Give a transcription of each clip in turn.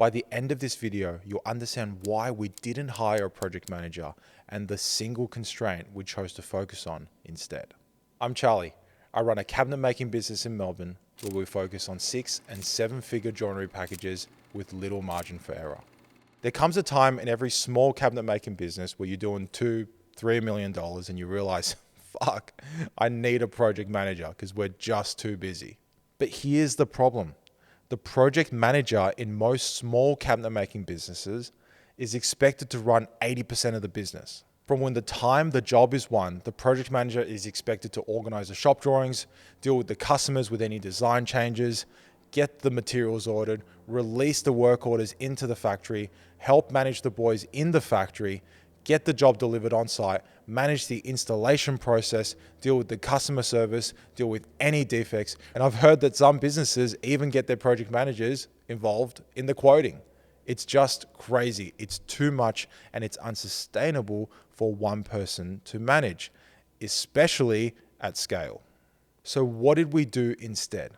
By the end of this video, you'll understand why we didn't hire a project manager and the single constraint we chose to focus on instead. I'm Charlie. I run a cabinet making business in Melbourne where we focus on 6- and 7-figure joinery packages with little margin for error. There comes a time in every small cabinet making business where you're doing $2-3 million and you realize, fuck, I need a project manager because we're just too busy. But here's the problem. The project manager in most small cabinet making businesses is expected to run 80% of the business. From when the time the job is won, the project manager is expected to organize the shop drawings, deal with the customers with any design changes, get the materials ordered, release the work orders into the factory, help manage the boys in the factory, get the job delivered on site, manage the installation process, deal with the customer service, deal with any defects. And I've heard that some businesses even get their project managers involved in the quoting. It's just crazy. It's too much and it's unsustainable for one person to manage, especially at scale. So what did we do instead?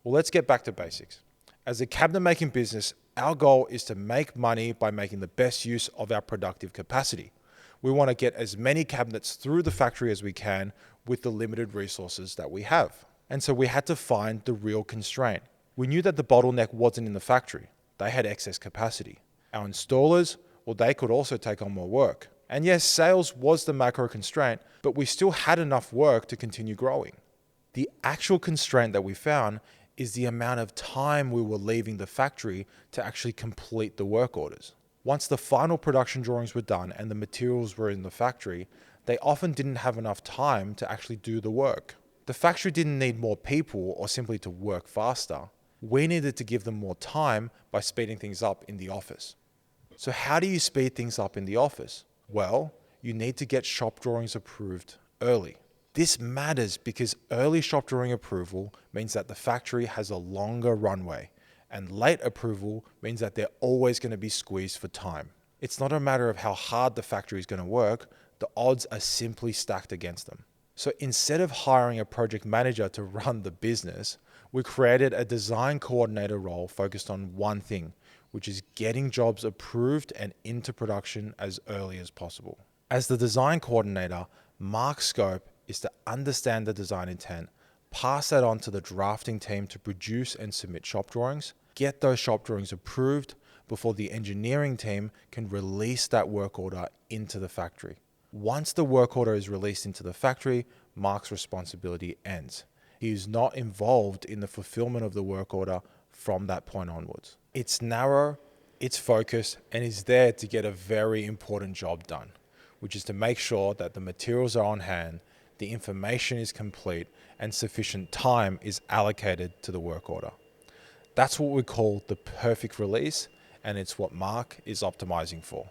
Well, let's get back to basics. As a cabinet making business, our goal is to make money by making the best use of our productive capacity. We want to get as many cabinets through the factory as we can with the limited resources that we have. And so we had to find the real constraint. We knew that the bottleneck wasn't in the factory. They had excess capacity. Our installers, well, they could also take on more work. And yes, sales was the macro constraint, but we still had enough work to continue growing. The actual constraint that we found is the amount of time we were leaving the factory to actually complete the work orders. Once the final production drawings were done and the materials were in the factory, they often didn't have enough time to actually do the work. The factory didn't need more people or simply to work faster. We needed to give them more time by speeding things up in the office. So how do you speed things up in the office? Well, you need to get shop drawings approved early. This matters because early shop drawing approval means that the factory has a longer runway, and late approval means that they're always going to be squeezed for time. It's not a matter of how hard the factory is going to work, the odds are simply stacked against them. So instead of hiring a project manager to run the business, we created a design coordinator role focused on one thing, which is getting jobs approved and into production as early as possible. As the design coordinator, Mark's scope is to understand the design intent, pass that on to the drafting team to produce and submit shop drawings, get those shop drawings approved before the engineering team can release that work order into the factory. Once the work order is released into the factory, Mark's responsibility ends. He is not involved in the fulfillment of the work order from that point onwards. It's narrow, it's focused, and is there to get a very important job done, which is to make sure that the materials are on hand, the information is complete, and sufficient time is allocated to the work order. That's what we call the perfect release, and it's what Mark is optimizing for.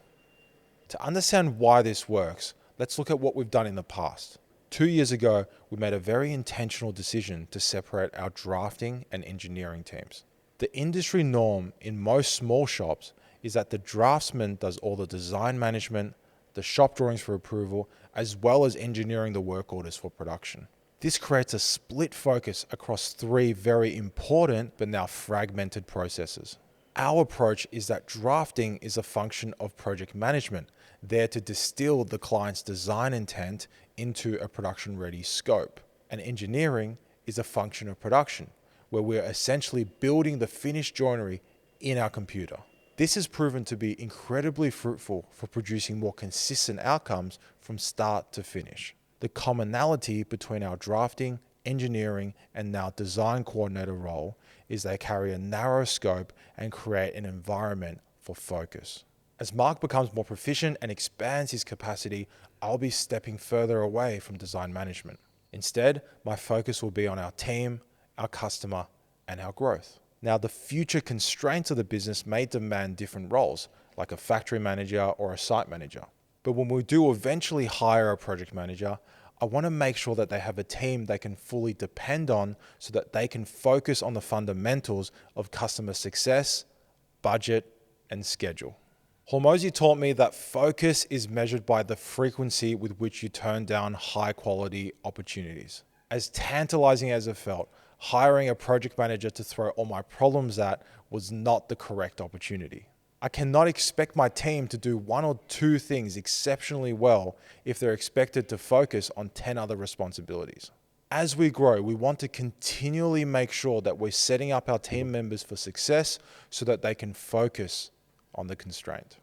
To understand why this works, let's look at what we've done in the past. 2 years ago, we made a very intentional decision to separate our drafting and engineering teams. The industry norm in most small shops is that the draftsman does all the design management, the shop drawings for approval, as well as engineering the work orders for production. This creates a split focus across 3 very important but now fragmented processes. Our approach is that drafting is a function of project management, there to distill the client's design intent into a production-ready scope. And engineering is a function of production, where we're essentially building the finished joinery in our computer. This has proven to be incredibly fruitful for producing more consistent outcomes from start to finish. The commonality between our drafting, engineering, and now design coordinator role is they carry a narrow scope and create an environment for focus. As Mark becomes more proficient and expands his capacity, I'll be stepping further away from design management. Instead, my focus will be on our team, our customer, and our growth. Now, the future constraints of the business may demand different roles, like a factory manager or a site manager. But when we do eventually hire a project manager, I want to make sure that they have a team they can fully depend on so that they can focus on the fundamentals of customer success, budget, and schedule. Hormozi taught me that focus is measured by the frequency with which you turn down high quality opportunities. As tantalizing as it felt, Hiring a project manager to throw all my problems at was not the correct opportunity. I cannot expect my team to do one or two things exceptionally well if they're expected to focus on 10 other responsibilities. As we grow, we want to continually make sure that we're setting up our team members for success so that they can focus on the constraint.